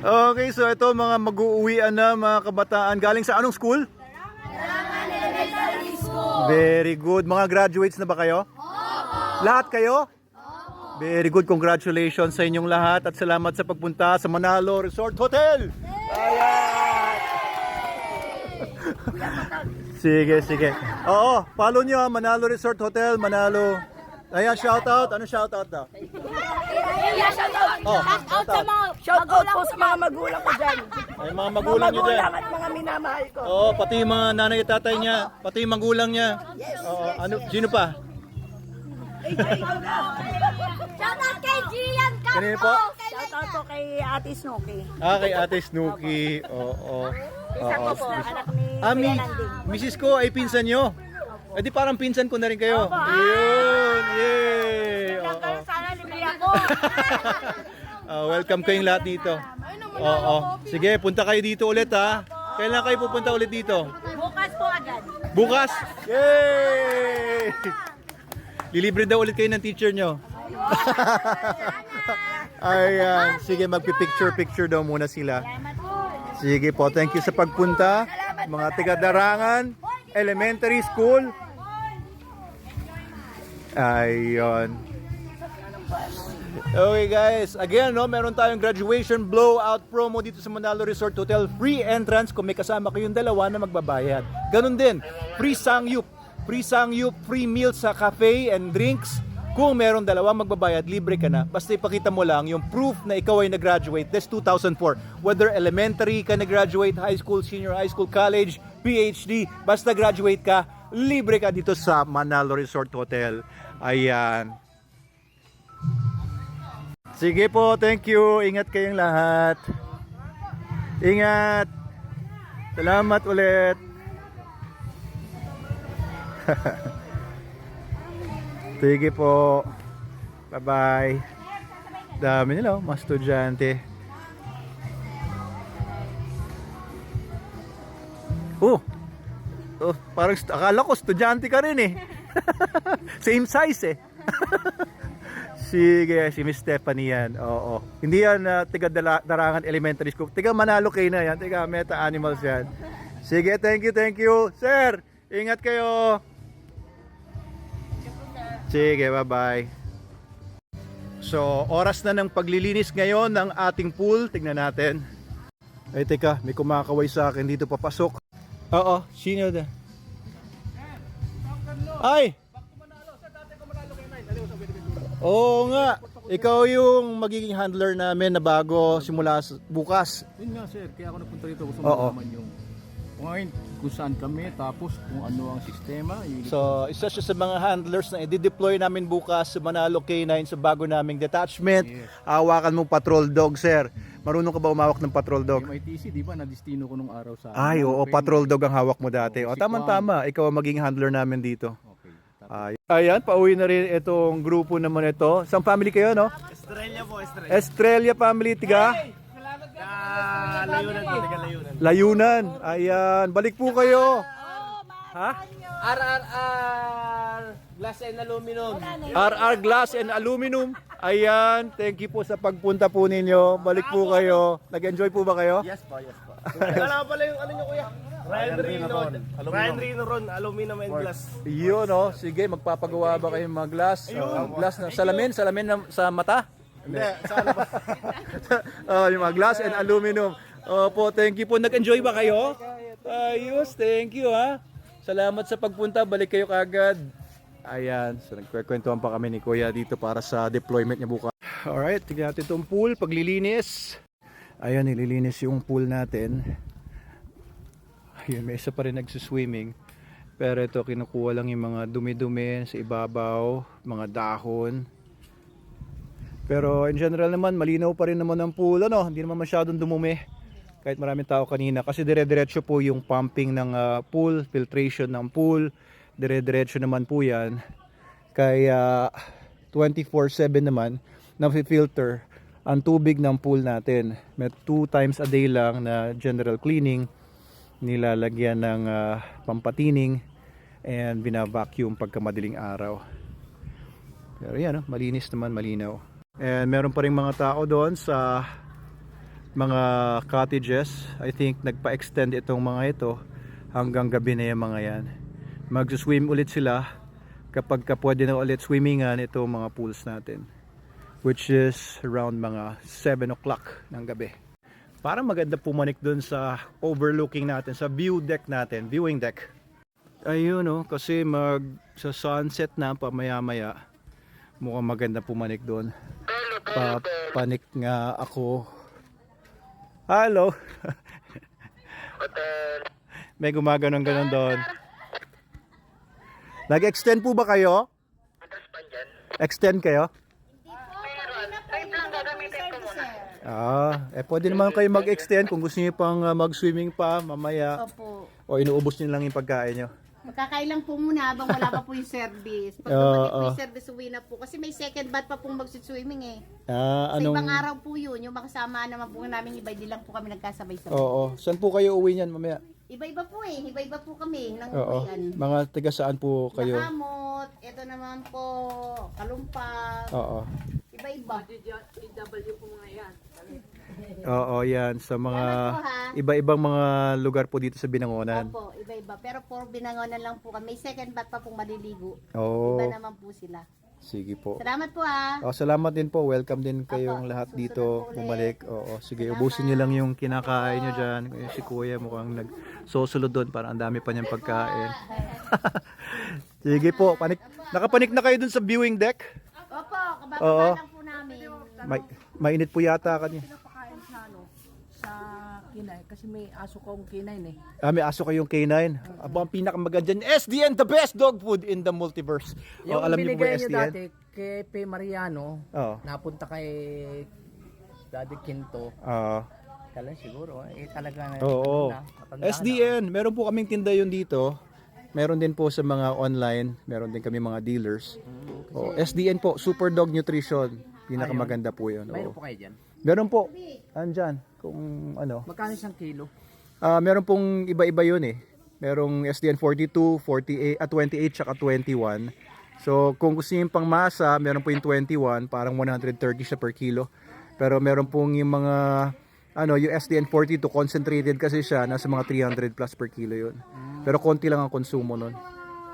Okay, so ito mga mag-uuwian na mga kabataan. Galing sa anong school? Darangan Elementary School. Very good. Mga graduates na ba kayo? Opo. Lahat kayo? Opo. Very good. Congratulations sa inyong lahat at salamat sa pagpunta sa Manalo Resort Hotel. Ayan. Sige, sige. Oo, follow nyo ha, Manalo Resort Hotel, Manalo. Ayan, shout out. Ano shout out daw? Oh, Shout out po sa mga magulang ko dyan. ay mga magulang nyo dyan. At mga minamahal ko. Oo, pati yung mga nanay at tatay niya, pati yung magulang niya. Oo, ano, sino pa? Shout out kay Gian Campo. Kanino po? Shout out po kay Ate Snooki. Ah, kay Ate Snooki. Oo. Isa ko po, anak ni Ami, Kuya Nanding. misis ko ay pinsan nyo. Eh di parang pinsan ko na rin kayo. Yun, yay! Oo. Sana libre ako. Welcome kayong lahat dito. Oo. Sige, punta kayo dito ulit ha. Kailan kayo pupunta ulit dito? Bukas po agad. Bukas? Yay! Lilibre daw ulit kayo ng teacher nyo. Ayan. Sige, magpipicture-picture daw muna sila. Sige po, thank you sa pagpunta. Mga taga-Darangan Elementary School. Ayun. Okay guys, again no, meron tayong graduation blowout promo dito sa Manalo Resort Hotel. Free entrance kung may kasama kayong dalawa na magbabayad. Ganun din, free sangyup, free meals sa cafe and drinks. Kung meron dalawa magbabayad, libre ka na. Basta ipakita mo lang yung proof na ikaw ay nag-graduate. This 2004. Whether elementary ka nag-graduate, high school, senior high school, college, PhD, basta graduate ka, libre ka dito sa Manalo Resort Hotel. Ayan. Sige po, thank you. Ingat kayong lahat. Ingat. Salamat ulit. Sige po. Bye-bye. Dami nila, mga estudyante. Oh, parang akala ko estudyante ka rin eh. Same size eh. Sige, si Miss Stephanie yan. Oo. Hindi yan tiga Darangan Elementary School. Tiga Manalo kayo na yan. Tiga Meta Animals yan. Sige, thank you. Sir, ingat kayo. Sige, bye-bye. So, oras na ng paglilinis ngayon ng ating pool. Tignan natin. Ay, teka, may kumakaway sa akin dito papasok. Oo, sino na? Ay! Oo nga, ikaw yung magiging handler namin na bago simula bukas. Yun nga sir, kaya ako napunta dito. Gusto Oo. mo naman yung kung saan kami, tapos kung ano ang sistema. So, isa siya sa mga handlers na i-deploy namin bukas sa Manalo K9 sa bago naming detachment. Yes. Hawakan mo patrol dog, sir. Marunong ka ba umawak ng patrol dog? MITC, di ba, na-destino ko nung araw sa... Ay, oo, Okay. patrol dog ang hawak mo dati. O, Si tama-tama, ikaw ang maging handler namin dito. Okay. Tapos, Ayan, pauwi na rin itong grupo naman ito. Isang family kayo, no? Estrella po, Estrella. Estrella family, tiga? Layunan po, taga Layunan. Layunan. Ayan, balik po kayo. Ha? RRR Glass and Aluminum. RR Glass and Aluminum. Ayan, thank you po sa pagpunta po ninyo. Balik po kayo. Nag-enjoy po ba kayo? Yes po, yes po. Wala pala yung ano nyo kuya? Ryan Rino Ron, Aluminum and Glass. Yun, no? Sige, magpapagawa ba kayong mga glass? Glass na salamin sa mata? Hindi, sana ba? Yung mga glass and aluminum. Opo, thank you po. Nag-enjoy ba kayo? Ayos, thank you ha. Salamat sa pagpunta. Balik kayo kagad. Ayan, so nagkwekwentuhan pa kami ni Kuya dito para sa deployment niya bukas. Alright, tignan natin itong pool, paglilinis. Ayan, nililinis yung pool natin. Ayun, may isa pa rin nagsuswimming. Pero ito, kinukuha lang yung mga dumi-dumi sa ibabaw, mga dahon. Pero in general naman, malinaw pa rin naman ang pool, ano? Hindi naman masyadong dumumi. Kahit maraming tao kanina. Kasi dire-diretso po yung pumping ng pool, filtration ng pool. Dire-diretso naman po yan. Kaya 24/7 naman, na-filter ang tubig ng pool natin. May 2 times a day lang na general cleaning. Nilalagyan ng pampatining and binavacuum pagka madaling araw. Pero yan, malinis naman, malinaw. And meron pa rin mga tao doon sa mga cottages. I think nagpa-extend itong mga ito hanggang gabi na yung mga yan. Mag-swim ulit sila kapag pwede na ulit swimmingan itong mga pools natin, which is around mga 7 o'clock ng gabi. Para maganda pumanik dun sa overlooking natin, sa view deck natin, viewing deck. Ayun no, kasi sa sunset na pamaya-maya, mukhang maganda pumanik dun. Papanik nga ako. Hello. May gumaganon-ganon doon. Nag-extend po ba kayo? Extend kayo? Pwede naman kayo mag-extend kung gusto niyo pang mag-swimming pa mamaya. Opo. O inuubos niyo lang yung pagkain niyo. Magkakain lang po muna habang wala pa po yung service. Pag bumalik po yung service, uwi na po. Kasi may second bat pa pong mag-swimming eh. Sa ibang araw po yun. Yung makasama naman po namin iba, hindi lang po kami nagkasabay-sabay. Oo. Saan po kayo uwi niyan mamaya? Iba-iba po eh. Iba-iba po kami ng Oo. uwian. Mga taga saan po kayo? Nakamot, ito naman po, Kalumpag. Oo. Iba-iba. Oo, yan. Sa mga Salamat po, ha? iba-ibang mga lugar po dito sa Binangonan. Opo, iba-iba. Pero for Binangonan lang po kami. May second bat pa pong maliligo. Oo. Iba naman po sila. Sige po. Salamat po ha. Salamat din po. Welcome din kayong Opo, lahat susunod dito po ulit. bumalik. Oo, sige, Salamat. ubusin niyo lang yung kinakain niyo diyan. Si Kuya mukhang nagsusulod doon para ang dami pa niyang pagkain. Sige po, nakapanik na kayo dun sa viewing deck? Opo, Oo. kababa lang po namin. Mainit po yata kanina. Pinapakain sa kinay kasi may aso kong kinay eh. May aso kayong K9. Aba, ang pinakamaganda dyan, SDN, the best dog food in the multiverse. Yung Alam niyo po ba binigay niyo SDN? dati kay P. Mariano, Oo. napunta kay Daddy Quinto. Oo. Kala siguro, talaga Oo. matanda na. SDN, meron po kaming tinda yun dito. Meron din po sa mga online, meron din kami mga dealers. SDN po, Super Dog Nutrition. Pinakamaganda po yun. Mayroon Oo. po kayo dyan. Meron po, andyan, kung ano. Magkano isang kilo? Meron pong iba-iba yun eh. Merong SDN 42, 48, 28, tsaka 21. So, kung gusto niyo yung pang masa, meron po yung 21, parang 130 siya per kilo. Pero meron pong yung mga, yung SDN 42, concentrated kasi siya, nasa mga 300 plus per kilo yun. Pero konti lang ang konsumo nun.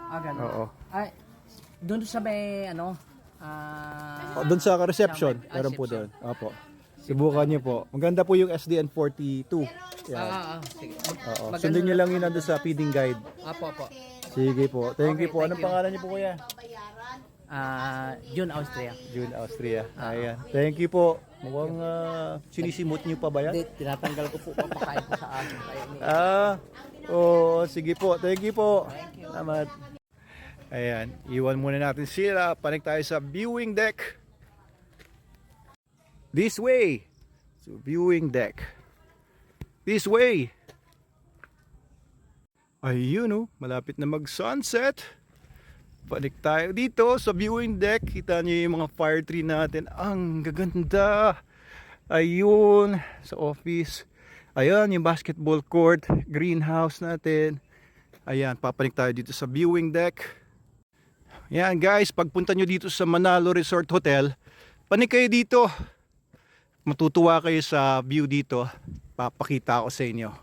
Ganun. Oo. Ay, doon sa may, Doon sa reception, Ay, meron po reception. doon. Opo. Subukan niyo po. Maganda po yung SDN 42. Yan. sige. Oo. Sundin niyo lang yun nandun sa feeding guide. Apo. Sige po. Thank you po. thank Anong you. pangalan niyo po kuya? June, Austria. June, Austria. Ayan. Thank you po. Mukhang sinisimot niyo pa ba yan? Hindi, tinatanggal ko po, papakain ko sa aso. Sige po. Thank you po. Salamat. Ayan. Iwan muna natin sila. Panik tayo sa viewing deck. This way. So, viewing deck. This way. Ayun malapit na mag-sunset. Panik tayo dito sa viewing deck. Kita niyo yung mga fire tree natin. Ang gaganda. Ayun, sa office. Ayan, yung basketball court, greenhouse natin. Ayan, papanik tayo dito sa viewing deck. Ayan guys, pagpunta nyo dito sa Manalo Resort Hotel, panik kayo dito. Matutuwa kayo sa view dito. Papakita ko sa inyo.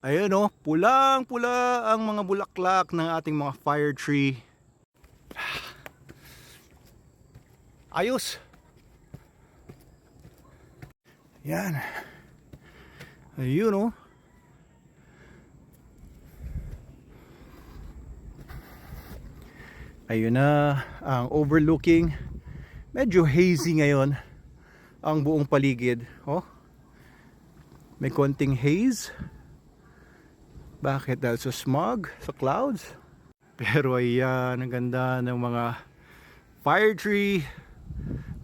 Ayan pulang-pula ang mga bulaklak ng ating mga fire tree. Ayos. Yan. Ayun Ayun na ang overlooking. Medyo hazy ngayon ang buong paligid. May konting haze. Bakit? Dahil sa smog, sa clouds. Pero ayan, ang ganda ng mga fire tree.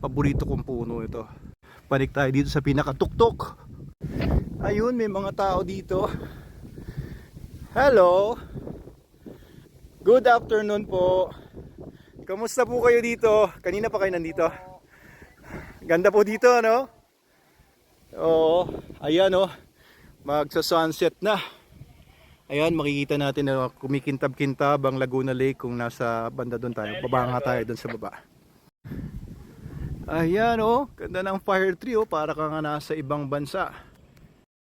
Paborito kong puno ito. Panik tayo dito sa pinakatuktok. Ayun, may mga tao dito. Hello. Good afternoon po. Kamusta po kayo dito? Kanina pa kayo nandito? Ganda po dito, ano? Oo, ayan magsa-sunset na. Ayan, makikita natin na kumikintab-kintab ang Laguna Lake kung nasa banda doon tayo. Baba nga tayo doon sa baba. Ayan ganda ng fire tree para ka nga nasa ibang bansa.